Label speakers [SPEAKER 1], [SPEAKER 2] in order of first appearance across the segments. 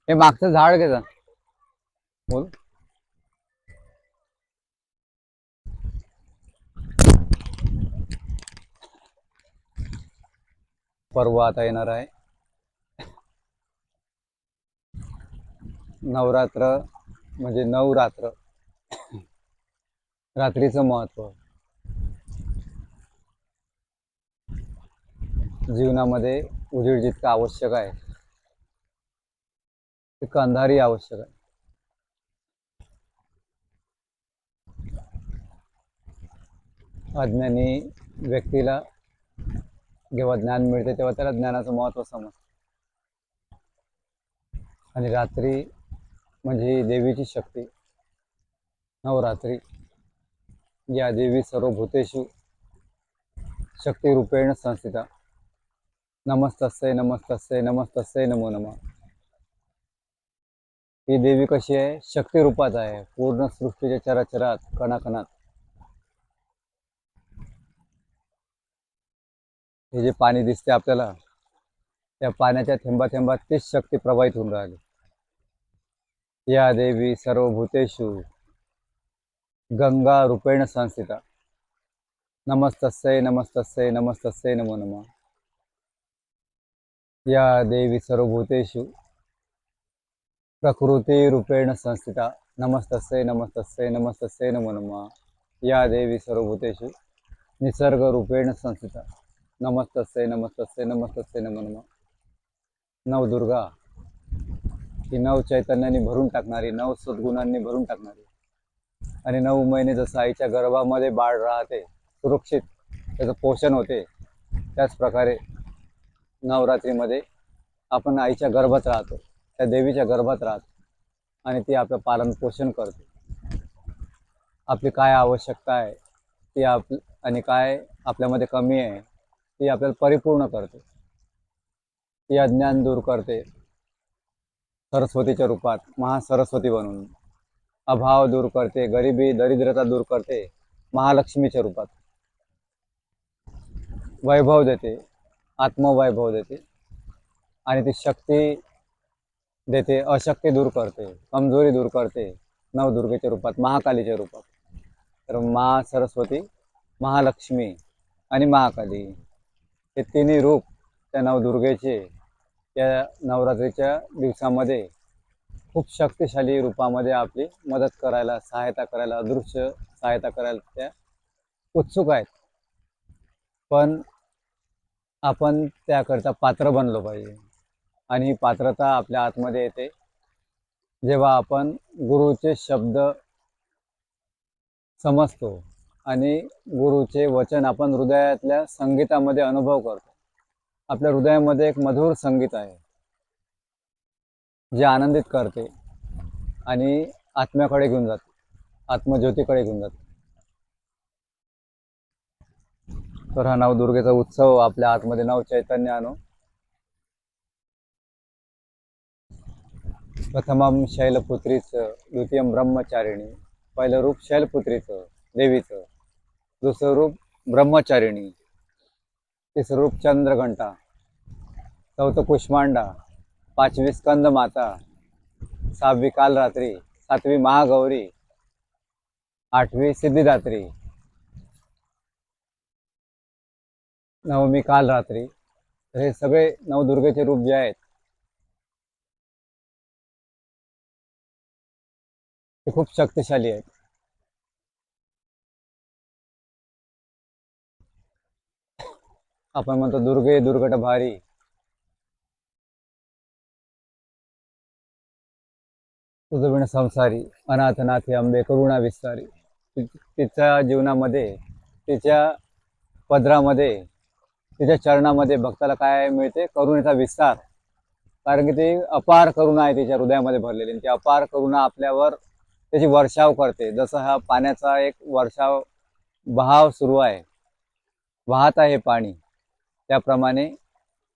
[SPEAKER 1] हे मागचं झाड घे जा. बोल. पर्व आता येणार आहे. नवरात्र म्हणजे 9 रात्र. रात्रीचं महत्व जीवनामध्ये उजेड जितका आवश्यक आहे तितकं अंधारही आवश्यक आहे. अज्ञानी व्यक्तीला जेव्हा ज्ञान मिळते तेव्हा त्याला ज्ञानाचं महत्व समजतं. आणि रात्री म्हणजे ही देवीची शक्ती. नवरात्री या देवी सर्व भूतेषु शक्तिरूपेण संस्थिता. नमस्तस्यै नमस्तस्यै नमस्तस्यै नमो नमः. ही देवी कशी आहे? शक्ती रूपात आहे. पूर्ण सृष्टीच्या चराचरात कणाकणात हे जे पाणी दिसते आपल्याला, त्या पाण्याच्या थेंबा थेंबात तीच शक्ती प्रवाहित होऊन राहिली. या देवी सर्वभूतेषु गंगा रूपेण संस्थिता. नमस्तस्यै नमस्तस्यै नमस्तस्यै नमो नमः. या देवी सर्वभूतेषु प्रकृती रूपेण संस्थिता. नमस्तस्यै नमस्तस्यै नमस्तस्यै नमो नमः. या देवी सर्वभूतेषु निसर्ग रूपेण संस्थिता. नमस्तस्यै नमस्तस्यै नमस्तस्यै नमो नमः. नवदुर्गा ही 9 चैतन्यांनी भरून टाकणारी, 9 सद्गुणांनी भरून टाकणारी. आणि 9 महिने जसं आईच्या गर्भामध्ये बाळ राहते सुरक्षित, त्याचं पोषण होते, त्याच प्रकारे नवरात्रीमध्ये आपण आईच्या गर्भात राहतो, त्या देवीच्या गर्भात राहतो आणि ती आपलं पालन पोषण करते. आपली काय आवश्यकता आहे ती आणि काय आपल्यामध्ये कमी आहे ती आपल्याला परिपूर्ण करते. ती अज्ञान दूर करते सरस्वतीच्या रूपात, महासरस्वती बनून. अभाव दूर करते, गरिबी दरिद्रता दूर करते महालक्ष्मीच्या रूपात. वैभव देते, आत्मवैभव देते आणि ती शक्ती देते, अशक्ती दूर करते, कमजोरी दूर करते नवदुर्गेच्या रूपात, महाकालीच्या रूपात. तर सरस्वती, महालक्ष्मी आणि महाकाली हे तिन्ही रूप त्या नवदुर्गेचे या नवरात्रीच्या दिवसामध्ये खूप शक्तिशाली रूपामध्ये आपली मदत करायला, सहायता करायला, अदृश्य सहायता करायला त्या उत्सुक आहेत. पण आपण त्याकरता पात्र बनलो पाहिजे. आणि ही पात्रता आपल्या आतमध्ये येते जेव्हा आपण गुरुचे शब्द समजतो आणि गुरुचे वचन आपण हृदयातल्या संगीतामध्ये अनुभव करतो. आपल्या हृदयामध्ये एक मधुर संगीत आहे जे आनंदित करते आणि आत्म्याकडे घेऊन जाते, आत्मज्योतीकडे घेऊन जाते. तर हा नवदुर्गेचा उत्सव आपल्या आतमध्ये नव चैतन्य आणो. प्रथमम शैलपुत्रीचं, द्वितीयम ब्रह्मचारिणी. पहिलं रूप शैलपुत्रीचं देवीचं, दुसरं रूप ब्रह्मचारिणी, तिसरं रूप चंद्रघंटा, चौथं कुष्मांडा, 5वी स्कंद माता, 6वी कालरात्री, 7वी महागौरी, 8वी सिद्धिदात्री, 9वी कालरात्री. हे सगळे नवदुर्गेचे रूप जे आहेत ते खूप शक्तिशाली आहेत. आपण म्हणतो दुर्गे दुर्गट भारी, तुझं विण संसारी, अनाथनाथी अंबे करुणा विस्तारी. तिच्या जीवनामध्ये, तिच्या पदरामध्ये, तिच्या चरणामध्ये भक्ताला काय मिळते? करुणेचा विस्तार. कारण की ती अपार करुणा आहे तिच्या हृदयामध्ये भरलेली, आणि ती अपार करुणा आपल्यावर त्याची वर्षाव करते. जसं हा पाण्याचा एक वर्षाव बहाव सुरू आहे, वाहत आहे पाणी, त्याप्रमाणे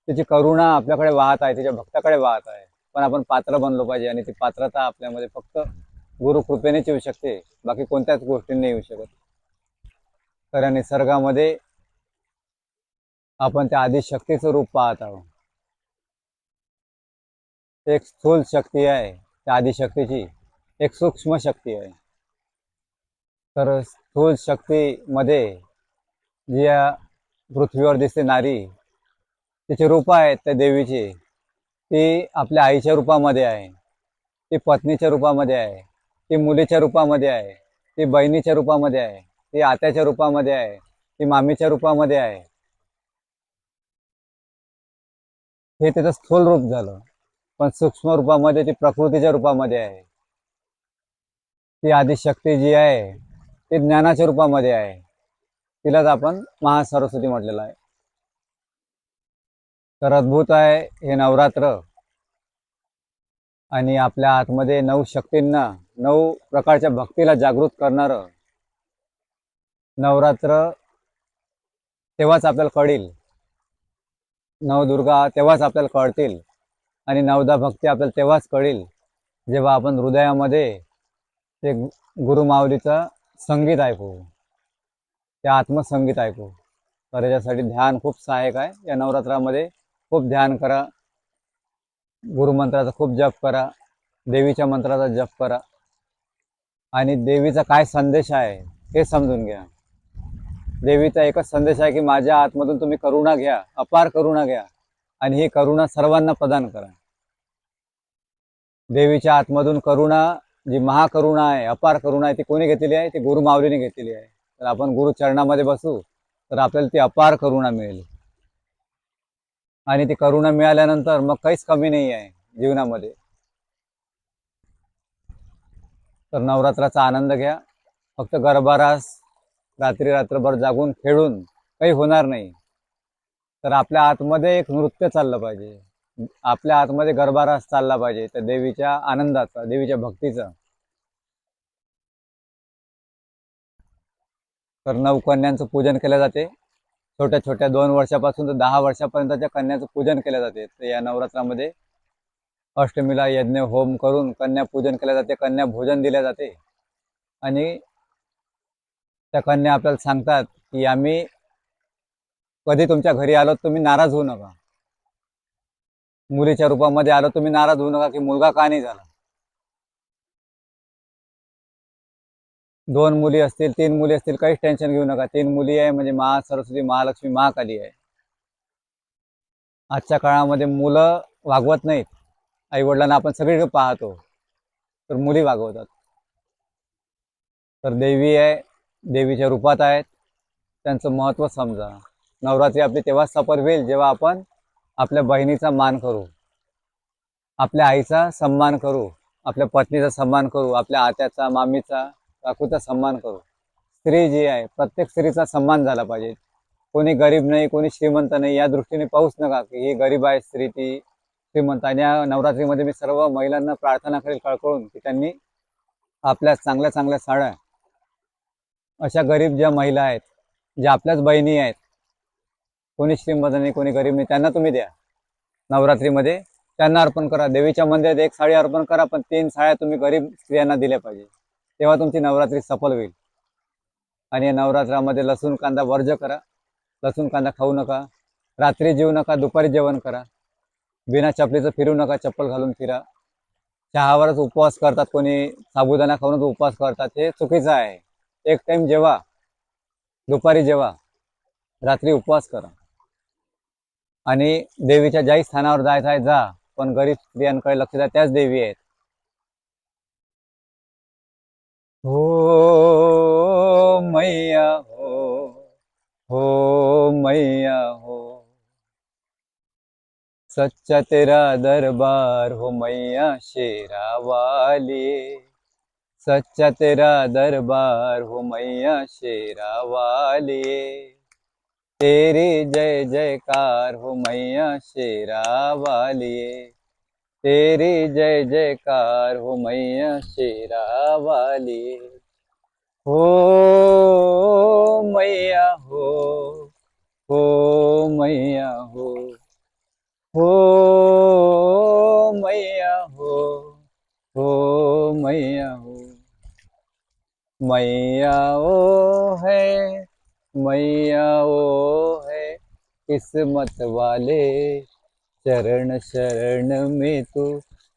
[SPEAKER 1] तिची करुणा आपल्याकडे वाहत आहे, तिच्या भक्ताकडे वाहत आहे. पण आपण पात्र बनलो पाहिजे आणि ती पात्रता आपल्यामध्ये फक्त गुरुकृपेनेच येऊ शकते, बाकी कोणत्याच गोष्टींनी येऊ शकत. तर या निसर्गामध्ये आपण त्या आदिशक्तीचं रूप पाहत आहोत. एक स्थूल शक्ती आहे त्या आदिशक्तीची, एक सूक्ष्म शक्ती आहे. तर स्थूल शक्तीमध्ये जी या पृथ्वीवर दिसते नारी, तिचे रूप आहेत त्या देवीचे. ती आपल्या आईच्या रूपामध्ये आहे, ती पत्नीच्या रूपामध्ये आहे, ती मुलीच्या रूपामध्ये आहे, ती बहिणीच्या रूपामध्ये आहे, ती आत्याच्या रूपामध्ये आहे, ती मामीच्या रूपामध्ये आहे. हे त्याचं स्थूल रूप झालं. पण सूक्ष्म रूपामध्ये ती प्रकृतीच्या रूपामध्ये आहे. ती आदिशक्ती जी आहे ती ज्ञानाच्या रूपामध्ये आहे. तिलाच आपण महासरस्वती म्हटलेलं आहे. तर अद्भुत आहे हे नवरात्र. आणि आपल्या आतमध्ये 9 शक्तींना, 9 प्रकारच्या भक्तीला जागृत करणारं नवरात्र तेव्हाच आपल्याला कळेल. नवदुर्गा तेव्हाच आपल्याला कळतील आणि नवदा भक्ती आपल्याला तेव्हाच कळेल जेव्हा आपण हृदयामध्ये ते गुरुमाऊलीचं संगीत ऐकू, ते आत्मसंगीत ऐकू. तर याच्यासाठी ध्यान खूप सहाय्यक आहे. या नवरात्रामध्ये खूप ध्यान करा, गुरुमंत्राचा खूप जप करा, देवीच्या मंत्राचा जप करा आणि देवीचा काय संदेश आहे हे समजून घ्या. देवीचा एकच संदेश आहे की माझ्या आतमधून तुम्ही करुणा घ्या, अपार करुणा घ्या आणि ही करुणा सर्वांना प्रदान करा. देवीच्या आतमधून करुणा, जी महाकरुणा आहे, अपार करुणा आहे, ती कोणी घेतलेली आहे? ती गुरुमाऊलीने घेतलेली आहे. तर आपण गुरुचरणामध्ये बसू तर आपल्याला ती अपार करुणा मिळेल. आणि ती करुणा मिळाल्यानंतर मग काहीच कमी नाही आहे जीवनामध्ये. तर नवरात्राचा आनंद घ्या. फक्त गरबा रास रात्री रात्रभर जागून खेळून काही होणार नाही. तर आपल्या आतमध्ये एक नृत्य चाललं पाहिजे, आपल्या आतमध्ये गरबा रास चालला पाहिजे, त्या देवीच्या आनंदाचा, देवीच्या भक्तीचा. तर 9 कन्यांचं पूजन केलं जाते. छोट्या छोट्या 2 वर्षापासून तर 10 वर्षापर्यंतच्या कन्याचं पूजन केलं जाते. तर या नवरात्रामध्ये अष्टमीला यज्ञ होम करून कन्या पूजन केले जाते, कन्या भोजन दिले जाते. आणि त्या कन्या आपल्याला सांगतात की आम्ही कधी तुमच्या घरी आलो तुम्ही नाराज होऊ नका. मुलीच्या रूपामध्ये आलो तुम्ही नाराज होऊ नका की मुलगा का नाही झाला. 2 मुली असतील, 3 मुली असतील, काहीच टेन्शन घेऊ नका. 3 मुली आहे म्हणजे महासरस्वती, महालक्ष्मी, महाकाली आहे. आजच्या काळामध्ये मुलं वागवत नाहीत. आई वडिलांना आपण सगळीकडे पाहतो, तर मुली वागवतात. तर देवी आहे, देवीच्या रूपात आहेत, त्यांचं महत्त्व समजा. नवरात्री आपली तेव्हाच सफल होईल जेव्हा आपण आपल्या बहिणीचा मान करू, आपल्या आईचा सन्मान करू, आपल्या पत्नीचा सन्मान करू, आपल्या आत्याचा, मामीचा, काकूचा सन्मान करू. स्त्री जी आहे, प्रत्येक स्त्रीचा सन्मान झाला पाहिजे. कोणी गरीब नाही, कोणी श्रीमंत नाही या दृष्टीने पाहूच नका की ही गरीब आहे स्त्री, ती श्रीमंत. आणि या नवरात्रीमध्ये मी सर्व महिलांना प्रार्थना करेल कळकळून की त्यांनी आपल्या चांगल्या चांगल्या साड्या, अशा गरीब ज्या महिला आहेत, ज्या आपल्याच बहिणी आहेत, कोणी श्रीमंत नाही, कोणी गरीब नाही, त्यांना तुम्ही द्या. नवरात्रीमध्ये त्यांना अर्पण करा. देवीच्या मंदिरात 1 साडी अर्पण करा, पण 3 साड्या तुम्ही गरीब स्त्रियांना दिल्या पाहिजे. तेव्हा तुमची नवरात्री सफल होईल. आणि या नवरात्रामध्ये लसूण कांदा वर्ज करा. लसूण कांदा खाऊ नका. रात्री जेवू नका, दुपारी जेवण करा. बिना चपलीचं फिरू नका, चप्पल घालून फिरा. चहावरच उपवास करतात, कोणी साबुदाणा खाऊनच उपवास करतात, हे चुकीचं आहे. एक टाइम जेवा, दुपारी जेवा, रात्री उपवास करा. आणि देवीच्या ज्याही स्थानावर जायचं आहे जा, पण गरीब स्त्रियांकडे लक्ष द्या, त्याच देवी आहेत. हो मैया हो मैया हो, सच्चा तेरा दरबार हो मैया शेरा वाली, सच्चा तेरा दरबार हो मैया शेरा वाली, तेरी जय जयकार हो मैया शेरा वाली, तेरी जय जयकार हो मैया शेरा वाली। हो मैया हो मैया हो मैया हो मैया हो, मैया ओ है, मैया ओ है, किस्मत वाले चरण शरण में तू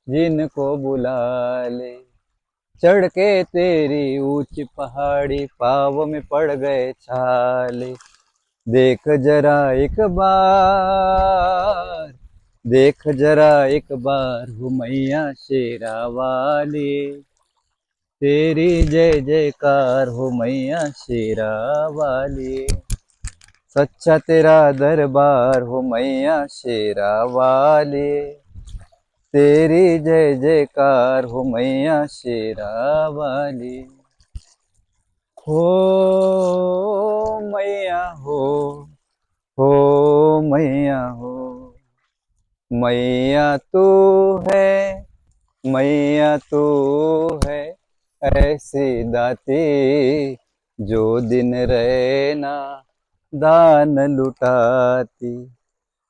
[SPEAKER 1] जिनको बुला ले। चढ़ के तेरी ऊंची पहाड़ी पाव में पड़ गए छाले। देख जरा एक बार, देख जरा एक बार हो मैया शेरा वाली। तेरी जय जयकार हो मैया शेरा वाली। सच्चा तेरा दरबार हो मैया शेरा वाली। तेरी जय जयकार हो मैया शेरा वाली। हो मैया हो मैया हो। मैया तू है, मैया तू है, ऐसी दाती जो दिन रहना दान लुटाती।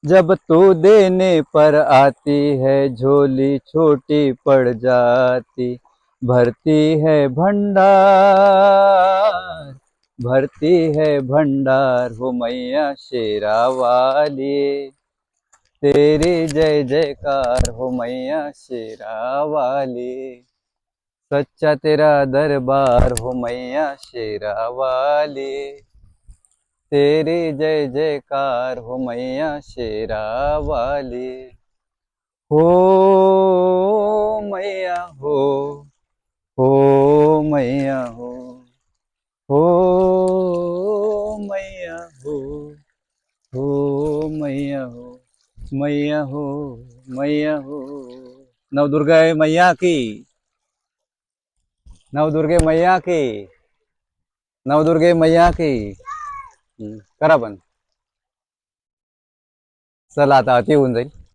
[SPEAKER 1] जब तू देने पर आती है झोली छोटी पड़ जाती। भरती है भंडार, भरती है भंडार हो मैया शेरा वाली। तेरी जय जयकार हो मैया शेरा वाली। सच्चा तेरा दरबार हो मैया शेरा वाली। तेरी जय जयकार हो मैया शेरा वाली। हो मैया हो मैया हो मैया हो मैया हो, मैया हो, मैया हो। नवदुर्गा मैया की, नवदुर्गे मैया की, नवदुर्गे मैया की। करा पण. चला आता अति होऊन जाईल.